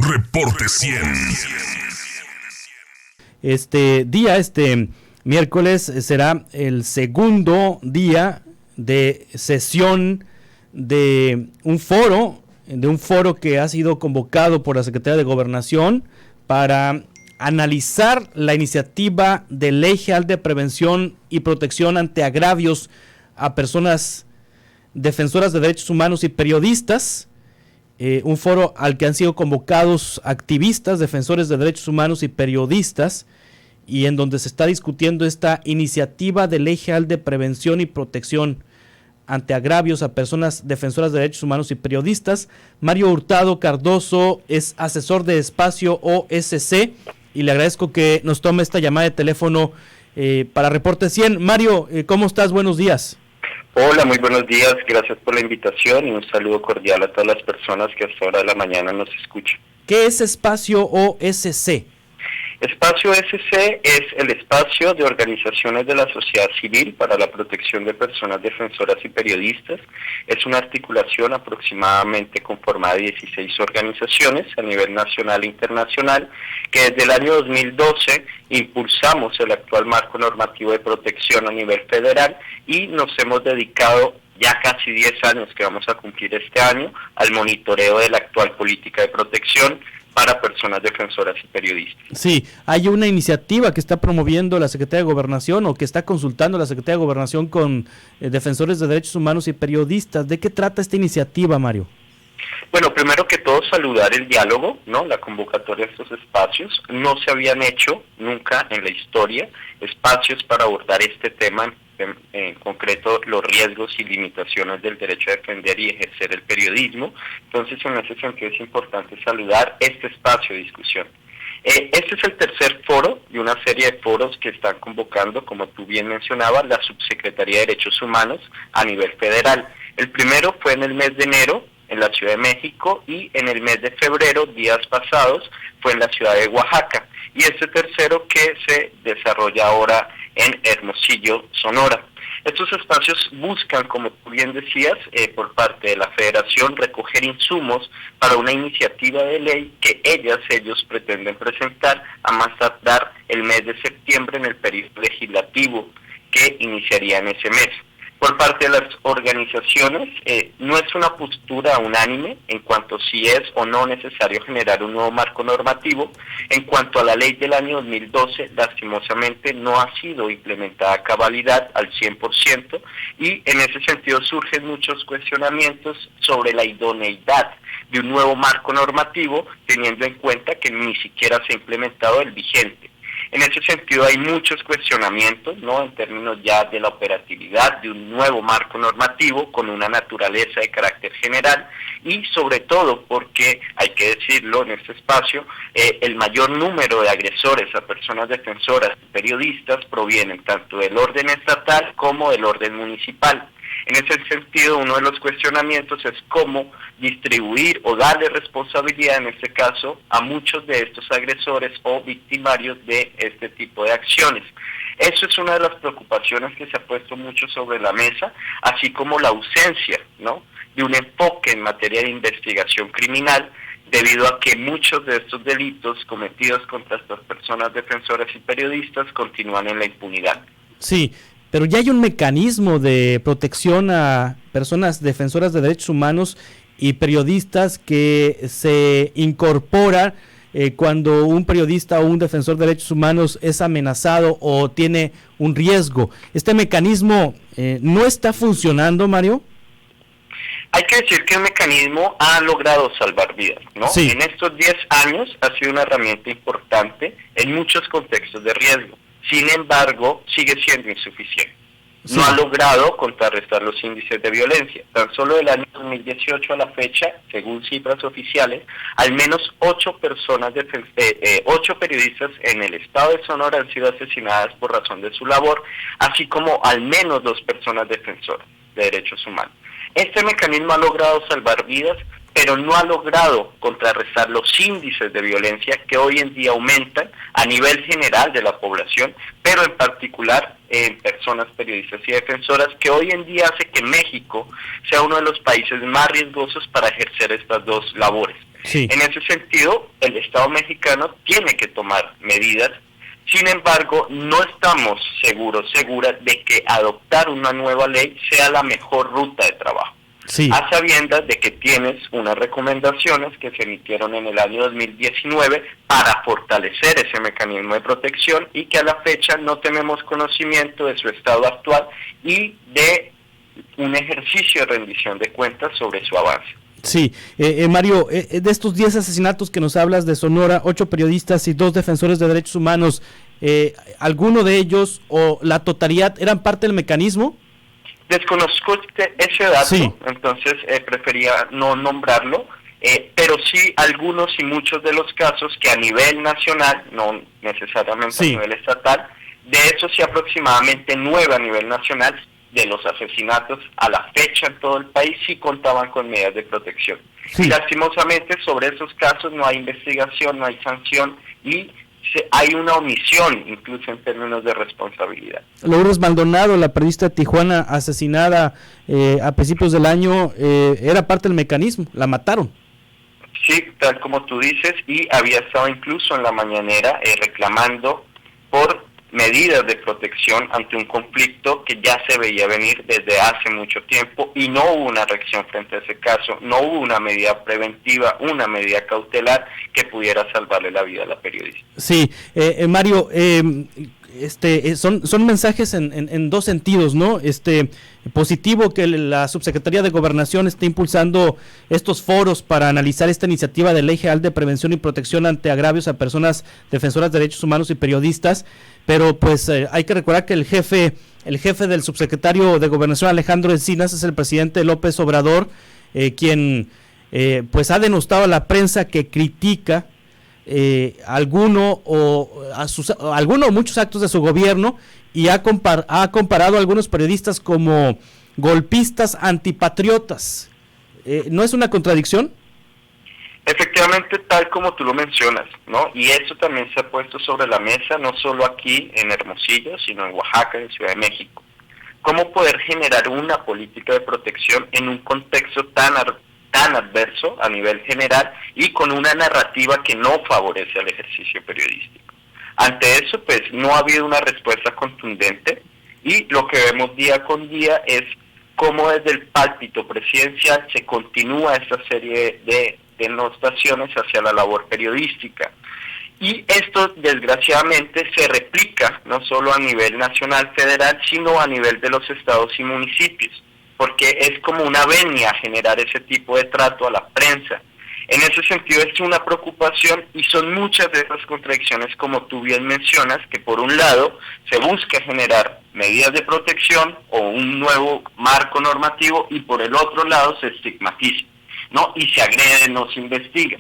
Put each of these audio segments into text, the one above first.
Reporte 100. Este miércoles será el segundo día de sesión de un foro que ha sido convocado por la Secretaría de Gobernación para analizar la iniciativa de Ley General de Prevención y Protección ante agravios a personas defensoras de derechos humanos y periodistas. Un foro al que han sido convocados activistas, defensores de derechos humanos y periodistas, y en donde se está discutiendo esta iniciativa de Ley General de Prevención y Protección ante agravios a personas defensoras de derechos humanos y periodistas. Mario Hurtado Cardoso es asesor de Espacio OSC y le agradezco que nos tome esta llamada de teléfono para Reporte 100. Mario, ¿cómo estás? Buenos días. Hola, muy buenos días, gracias por la invitación y un saludo cordial a todas las personas que a esta hora de la mañana nos escuchan. ¿Qué es Espacio OSC? Espacio OSC es el espacio de organizaciones de la sociedad civil para la protección de personas defensoras y periodistas. Es una articulación aproximadamente conformada de 16 organizaciones a nivel nacional e internacional, que desde el año 2012 impulsamos el actual marco normativo de protección a nivel federal y nos hemos dedicado ya casi 10 años que vamos a cumplir este año al monitoreo de la actual política de protección para personas defensoras y periodistas. Sí, hay una iniciativa que está promoviendo la Secretaría de Gobernación o que está consultando la Secretaría de Gobernación con defensores de derechos humanos y periodistas. ¿De qué trata esta iniciativa, Mario? Bueno, primero que todo saludar el diálogo, ¿no? La convocatoria de estos espacios. No se habían hecho nunca en la historia espacios para abordar este tema, en concreto los riesgos y limitaciones del derecho a defender y ejercer el periodismo. Entonces, en ese sentido es importante saludar este espacio de discusión. Este es el tercer foro de una serie de foros que están convocando, como tú bien mencionabas, la Subsecretaría de Derechos Humanos a nivel federal. El primero fue en el mes de enero en la Ciudad de México y en el mes de febrero, días pasados, fue en la ciudad de Oaxaca. Y este tercero que se desarrolla ahora en Hermosillo, Sonora. Estos espacios buscan, como tú bien decías, por parte de la Federación, recoger insumos para una iniciativa de ley que ellos pretenden presentar a más tardar el mes de septiembre en el periodo legislativo que iniciaría en ese mes. Por parte de las organizaciones, no es una postura unánime en cuanto si es o no necesario generar un nuevo marco normativo. En cuanto a la ley del año 2012, lastimosamente no ha sido implementada a cabalidad al 100% y en ese sentido surgen muchos cuestionamientos sobre la idoneidad de un nuevo marco normativo, teniendo en cuenta que ni siquiera se ha implementado el vigente. En ese sentido hay muchos cuestionamientos, ¿no?, en términos ya de la operatividad de un nuevo marco normativo con una naturaleza de carácter general y sobre todo porque, hay que decirlo en este espacio, el mayor número de agresores a personas defensoras y periodistas provienen tanto del orden estatal como del orden municipal. En ese sentido, uno de los cuestionamientos es cómo distribuir o darle responsabilidad, en este caso, a muchos de estos agresores o victimarios de este tipo de acciones. Eso es una de las preocupaciones que se ha puesto mucho sobre la mesa, así como la ausencia, ¿no?, de un enfoque en materia de investigación criminal, debido a que muchos de estos delitos cometidos contra estas personas defensoras y periodistas continúan en la impunidad. Sí, pero ya hay un mecanismo de protección a personas defensoras de derechos humanos y periodistas que se incorpora cuando un periodista o un defensor de derechos humanos es amenazado o tiene un riesgo. ¿Este mecanismo no está funcionando, Mario? Hay que decir que el mecanismo ha logrado salvar vidas, ¿no? Sí. En estos 10 años ha sido una herramienta importante en muchos contextos de riesgo. Sin embargo, sigue siendo insuficiente. Sí. No ha logrado contrarrestar los índices de violencia. Tan solo del año 2018 a la fecha, según cifras oficiales, al menos 8 periodistas en el estado de Sonora han sido asesinadas por razón de su labor, así como al menos 2 personas defensoras de derechos humanos. Este mecanismo ha logrado salvar vidas, pero no ha logrado contrarrestar los índices de violencia que hoy en día aumentan a nivel general de la población, pero en particular en personas periodistas y defensoras, que hoy en día hace que México sea uno de los países más riesgosos para ejercer estas dos labores. Sí. En ese sentido, el Estado mexicano tiene que tomar medidas. Sin embargo, no estamos seguras de que adoptar una nueva ley sea la mejor ruta de trabajo. Sí. A sabiendas de que tienes unas recomendaciones que se emitieron en el año 2019 para fortalecer ese mecanismo de protección y que a la fecha no tenemos conocimiento de su estado actual y de un ejercicio de rendición de cuentas sobre su avance. Sí, Mario, de estos 10 asesinatos que nos hablas de Sonora, 8 periodistas y 2 defensores de derechos humanos, ¿alguno de ellos o la totalidad eran parte del mecanismo? Desconozco ese dato, sí. Entonces prefería no nombrarlo, pero sí algunos y muchos de los casos que a nivel nacional, no necesariamente sí. a nivel estatal, de esos sí aproximadamente 9 a nivel nacional de los asesinatos a la fecha en todo el país sí contaban con medidas de protección. Sí. Y lastimosamente sobre esos casos no hay investigación, no hay sanción y hay una omisión incluso en términos de responsabilidad. Lourdes Maldonado, la periodista de Tijuana asesinada a principios del año, era parte del mecanismo, la mataron. Sí, tal como tú dices, y había estado incluso en la mañanera reclamando por medidas de protección ante un conflicto que ya se veía venir desde hace mucho tiempo y no hubo una reacción frente a ese caso, no hubo una medida preventiva, una medida cautelar que pudiera salvarle la vida a la periodista. Sí, Mario, son mensajes en dos sentidos, ¿no? Positivo que la Subsecretaría de Gobernación esté impulsando estos foros para analizar esta iniciativa de Ley General de Prevención y Protección ante agravios a personas defensoras de derechos humanos y periodistas, pero pues hay que recordar que el jefe del subsecretario de Gobernación, Alejandro Encinas, es el presidente López Obrador, quien pues ha denostado a la prensa que critica alguno o muchos actos de su gobierno y ha comparado a algunos periodistas como golpistas antipatriotas. ¿No es una contradicción? Efectivamente, tal como tú lo mencionas, ¿no? Y eso también se ha puesto sobre la mesa, no solo aquí en Hermosillo, sino en Oaxaca, en Ciudad de México. ¿Cómo poder generar una política de protección en un contexto tan adverso a nivel general y con una narrativa que no favorece al ejercicio periodístico? Ante eso, pues, no ha habido una respuesta contundente y lo que vemos día con día es cómo desde el pálpito presidencial se continúa esta serie de denostaciones hacia la labor periodística. Y esto, desgraciadamente, se replica no solo a nivel nacional, federal, sino a nivel de los estados y municipios, porque es como una venia generar ese tipo de trato a la prensa. En ese sentido es una preocupación y son muchas de esas contradicciones, como tú bien mencionas, que por un lado se busca generar medidas de protección o un nuevo marco normativo y por el otro lado se estigmatiza, ¿no? Y se agrede, no se investiga.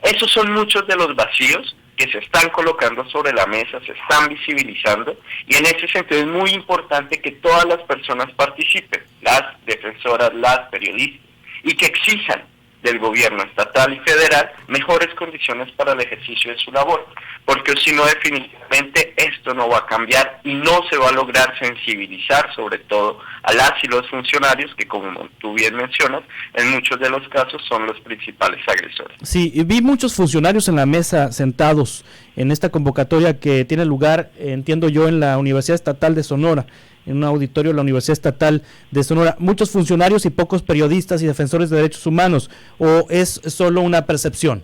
Esos son muchos de los vacíos que se están colocando sobre la mesa, se están visibilizando y en ese sentido es muy importante que todas las personas participen, las defensoras, las periodistas, y que exijan del gobierno estatal y federal mejores condiciones para el ejercicio de su labor, porque si no definitivamente esto no va a cambiar y no se va a lograr sensibilizar sobre todo a las y los funcionarios que, como tú bien mencionas, en muchos de los casos son los principales agresores. Sí, vi muchos funcionarios en la mesa sentados en esta convocatoria que tiene lugar, entiendo yo, en la Universidad Estatal de Sonora, en un auditorio de la Universidad Estatal de Sonora, muchos funcionarios y pocos periodistas y defensores de derechos humanos, ¿o es solo una percepción?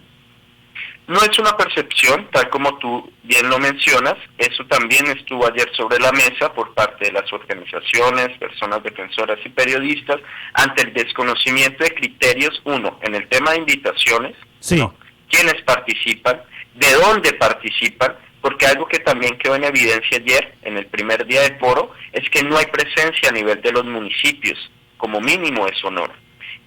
No es una percepción, tal como tú bien lo mencionas, eso también estuvo ayer sobre la mesa por parte de las organizaciones, personas defensoras y periodistas, ante el desconocimiento de criterios, uno, en el tema de invitaciones, sí, ¿no? Quiénes participan, de dónde participan, porque algo que también quedó en evidencia ayer, en el primer día del foro, es que no hay presencia a nivel de los municipios, como mínimo de Sonora.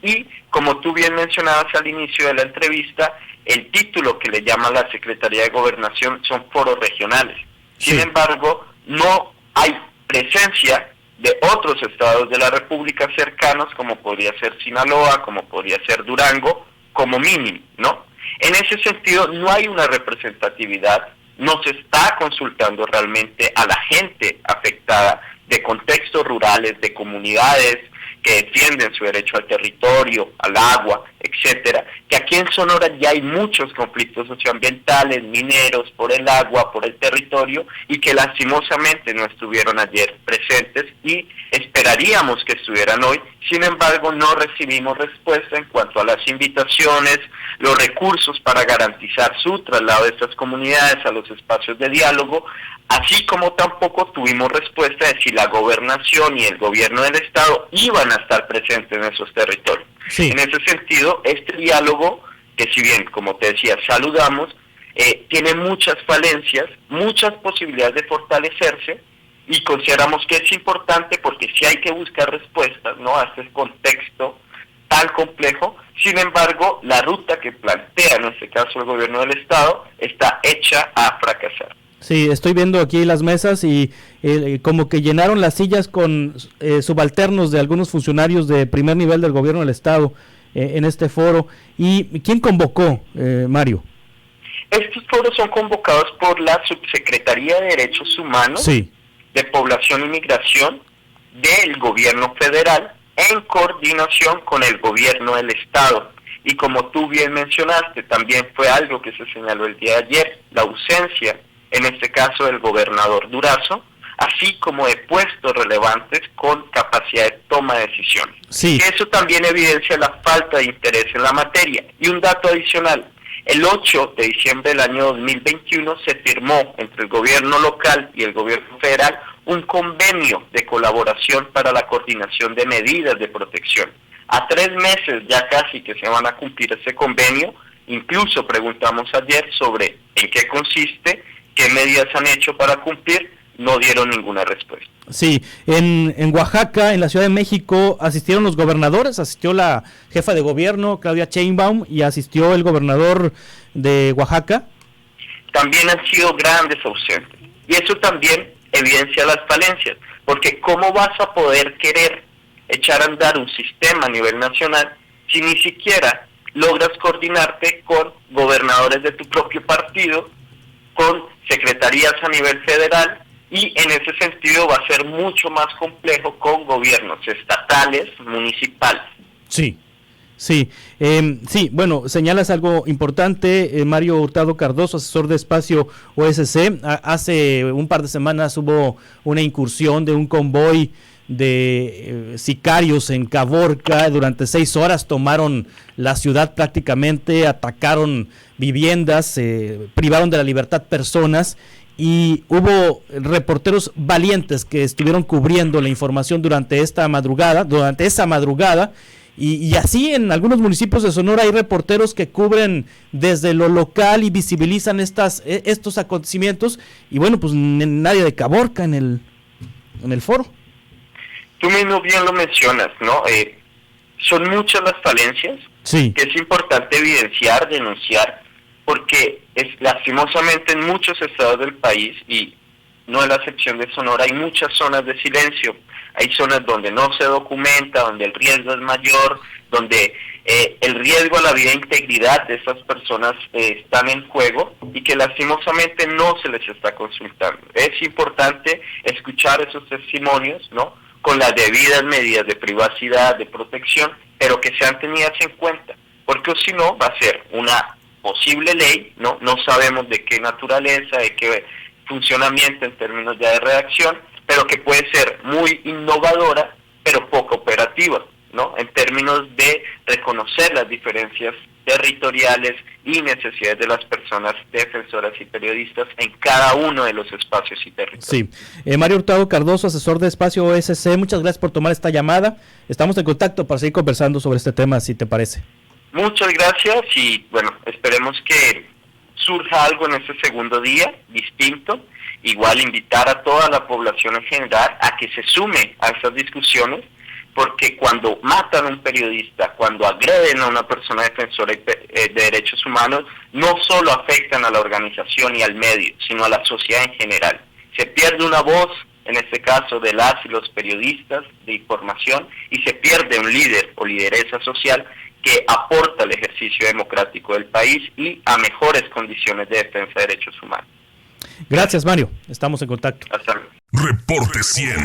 Y como tú bien mencionabas al inicio de la entrevista, el título que le llama la Secretaría de Gobernación son foros regionales. Sí. Sin embargo, no hay presencia de otros estados de la República cercanos, como podría ser Sinaloa, como podría ser Durango, como mínimo, ¿no? En ese sentido, no hay una representatividad, no se está consultando realmente a la gente afectada de contextos rurales, de comunidades que defienden su derecho al territorio, al agua, etcétera, que aquí en Sonora ya hay muchos conflictos socioambientales, mineros, por el agua, por el territorio, y que lastimosamente no estuvieron ayer presentes y esperaríamos que estuvieran hoy. Sin embargo, no recibimos respuesta en cuanto a las invitaciones, los recursos para garantizar su traslado de estas comunidades a los espacios de diálogo, así como tampoco tuvimos respuesta de si la gobernación y el gobierno del Estado iban a estar presentes en esos territorios. Sí. En ese sentido, este diálogo, que si bien, como te decía, saludamos, tiene muchas falencias, muchas posibilidades de fortalecerse, y consideramos que es importante porque sí hay que buscar respuestas, ¿no?, a este contexto tan complejo. Sin embargo, la ruta que plantea, en este caso el gobierno del Estado, está hecha a fracasar. Sí, estoy viendo aquí las mesas y como que llenaron las sillas con subalternos de algunos funcionarios de primer nivel del gobierno del Estado en este foro. ¿Y quién convocó, Mario? Estos foros son convocados por la Subsecretaría de Derechos Humanos, sí, de Población y Migración del gobierno federal, en coordinación con el gobierno del Estado. Y como tú bien mencionaste, también fue algo que se señaló el día de ayer, la ausencia, en este caso del gobernador Durazo, así como de puestos relevantes con capacidad de toma de decisiones. Sí. Eso también evidencia la falta de interés en la materia. Y un dato adicional, el 8 de diciembre del año 2021 se firmó entre el gobierno local y el gobierno federal un convenio de colaboración para la coordinación de medidas de protección. A 3 meses ya casi que se van a cumplir ese convenio, incluso preguntamos ayer sobre en qué consiste, qué medidas han hecho para cumplir, no dieron ninguna respuesta. Sí, en Oaxaca, en la Ciudad de México, asistieron los gobernadores, asistió la jefa de gobierno, Claudia Sheinbaum, y asistió el gobernador de Oaxaca. También han sido grandes ausentes, y eso también evidencia las falencias, porque ¿cómo vas a poder querer echar a andar un sistema a nivel nacional si ni siquiera logras coordinarte con gobernadores de tu propio partido, con secretarías a nivel federal? Y en ese sentido va a ser mucho más complejo con gobiernos estatales, municipales. Sí, sí, sí, bueno, señalas algo importante, Mario Hurtado Cardoso, asesor de Espacio OSC. Hace un par de semanas hubo una incursión de un convoy de sicarios en Caborca. Durante 6 horas tomaron la ciudad prácticamente, atacaron viviendas, privaron de la libertad personas, y hubo reporteros valientes que estuvieron cubriendo la información durante esa madrugada, y así en algunos municipios de Sonora hay reporteros que cubren desde lo local y visibilizan estos acontecimientos, y bueno, pues nadie de Caborca en el foro. Tú mismo bien lo mencionas, ¿no? Son muchas las falencias, sí, que es importante evidenciar, denunciar, porque lastimosamente en muchos estados del país, y no es la excepción de Sonora, hay muchas zonas de silencio. Hay zonas donde no se documenta, donde el riesgo es mayor, donde el riesgo a la vida e integridad de esas personas están en juego, y que lastimosamente no se les está consultando. Es importante escuchar esos testimonios, ¿no?, con las debidas medidas de privacidad, de protección, pero que sean tenidas en cuenta, porque si no va a ser una posible ley, no sabemos de qué naturaleza, de qué funcionamiento en términos ya de redacción, pero que puede ser muy innovadora, pero poco operativa, ¿no?, en términos de reconocer las diferencias territoriales y necesidades de las personas defensoras y periodistas en cada uno de los espacios y territorios. Sí. Mario Hurtado Cardoso, asesor de Espacio OSC, muchas gracias por tomar esta llamada. Estamos en contacto para seguir conversando sobre este tema, si te parece. Muchas gracias, y bueno, esperemos que surja algo en este segundo día distinto. Igual invitar a toda la población en general a que se sume a estas discusiones, porque cuando matan a un periodista, cuando agreden a una persona defensora de derechos humanos, no solo afectan a la organización y al medio, sino a la sociedad en general. Se pierde una voz, en este caso de las y los periodistas de información, y se pierde un líder o lideresa social que aporta al ejercicio democrático del país y a mejores condiciones de defensa de derechos humanos. Gracias, Mario. Estamos en contacto. Hasta luego. Reporte 100.